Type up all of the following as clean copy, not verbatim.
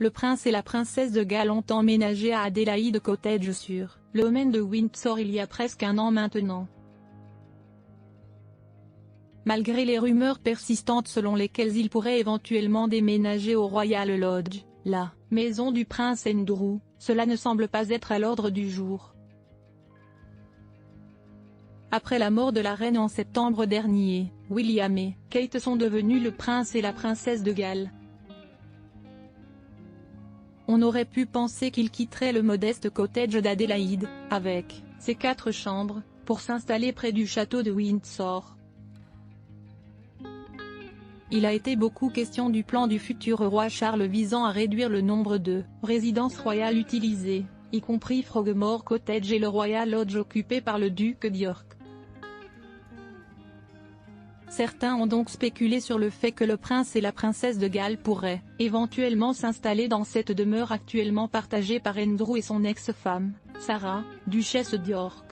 Le prince et la princesse de Galles ont emménagé à Adélaïde Cottage sur le domaine de Windsor il y a presque un an maintenant. Malgré les rumeurs persistantes selon lesquelles ils pourraient éventuellement déménager au Royal Lodge, la maison du prince Andrew, cela ne semble pas être à l'ordre du jour. Après la mort de la reine en septembre dernier, William et Kate sont devenus le prince et la princesse de Galles. On aurait pu penser qu'ils quitteraient le modeste cottage d'Adélaïde, avec ses 4 chambres, pour s'installer près du château de Windsor. Il a été beaucoup question du plan du futur roi Charles visant à réduire le nombre de résidences royales utilisées, y compris Frogmore Cottage et le Royal Lodge occupé par le duc d'York. Certains ont donc spéculé sur le fait que le prince et la princesse de Galles pourraient éventuellement s'installer dans cette demeure actuellement partagée par Andrew et son ex-femme, Sarah, duchesse d'York.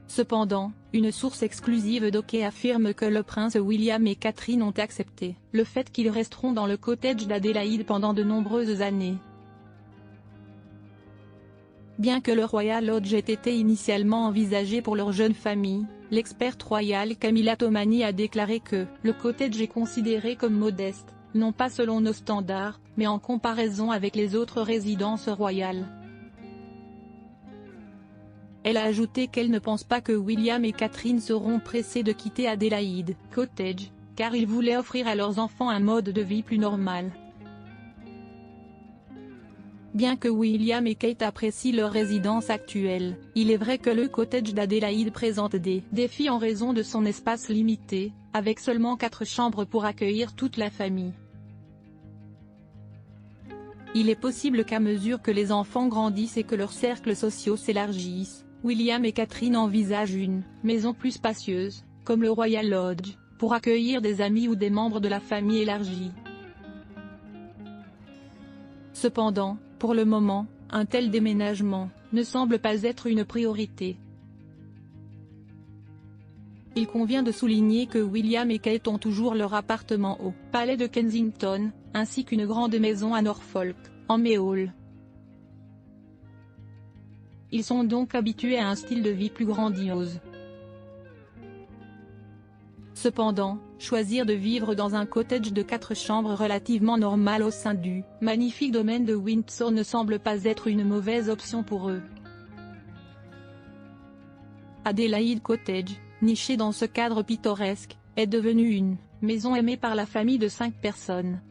Cependant, une source exclusive d'Hockey affirme que le prince William et Catherine ont accepté le fait qu'ils resteront dans le cottage d'Adélaïde pendant de nombreuses années. Bien que le Royal Lodge ait été initialement envisagé pour leur jeune famille, l'experte royale Camilla Tomani a déclaré que le cottage est considéré comme modeste, non pas selon nos standards, mais en comparaison avec les autres résidences royales. Elle a ajouté qu'elle ne pense pas que William et Catherine seront pressés de quitter Adélaïde Cottage, car ils voulaient offrir à leurs enfants un mode de vie plus normal. Bien que William et Kate apprécient leur résidence actuelle, il est vrai que le cottage d'Adélaïde présente des défis en raison de son espace limité, avec seulement 4 chambres pour accueillir toute la famille. Il est possible qu'à mesure que les enfants grandissent et que leurs cercles sociaux s'élargissent, William et Catherine envisagent une maison plus spacieuse, comme le Royal Lodge, pour accueillir des amis ou des membres de la famille élargie. Cependant, pour le moment, un tel déménagement ne semble pas être une priorité. Il convient de souligner que William et Kate ont toujours leur appartement au palais de Kensington, ainsi qu'une grande maison à Norfolk, en Mayhall. Ils sont donc habitués à un style de vie plus grandiose. Cependant, choisir de vivre dans un cottage de 4 chambres relativement normal au sein du magnifique domaine de Windsor ne semble pas être une mauvaise option pour eux. Adélaïde Cottage, nichée dans ce cadre pittoresque, est devenue une maison aimée par la famille de 5 personnes.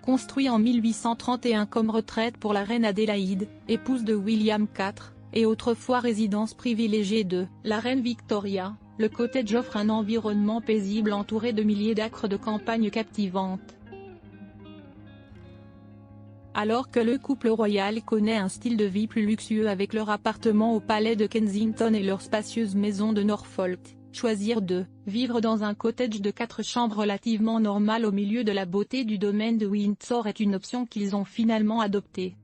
Construit en 1831 comme retraite pour la reine Adélaïde, épouse de William IV, et autrefois résidence privilégiée de la reine Victoria, le cottage offre un environnement paisible entouré de milliers d'acres de campagne captivantes. Alors que le couple royal connaît un style de vie plus luxueux avec leur appartement au palais de Kensington et leur spacieuse maison de Norfolk, choisir de vivre dans un cottage de 4 chambres relativement normal au milieu de la beauté du domaine de Windsor est une option qu'ils ont finalement adoptée.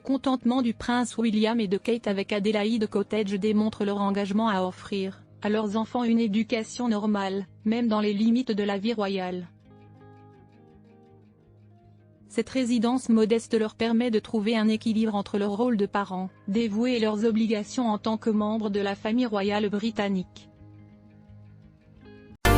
Contentement du prince William et de Kate avec Adélaïde Cottage démontre leur engagement à offrir à leurs enfants une éducation normale, même dans les limites de la vie royale. Cette résidence modeste leur permet de trouver un équilibre entre leur rôle de parents dévoués et leurs obligations en tant que membres de la famille royale britannique.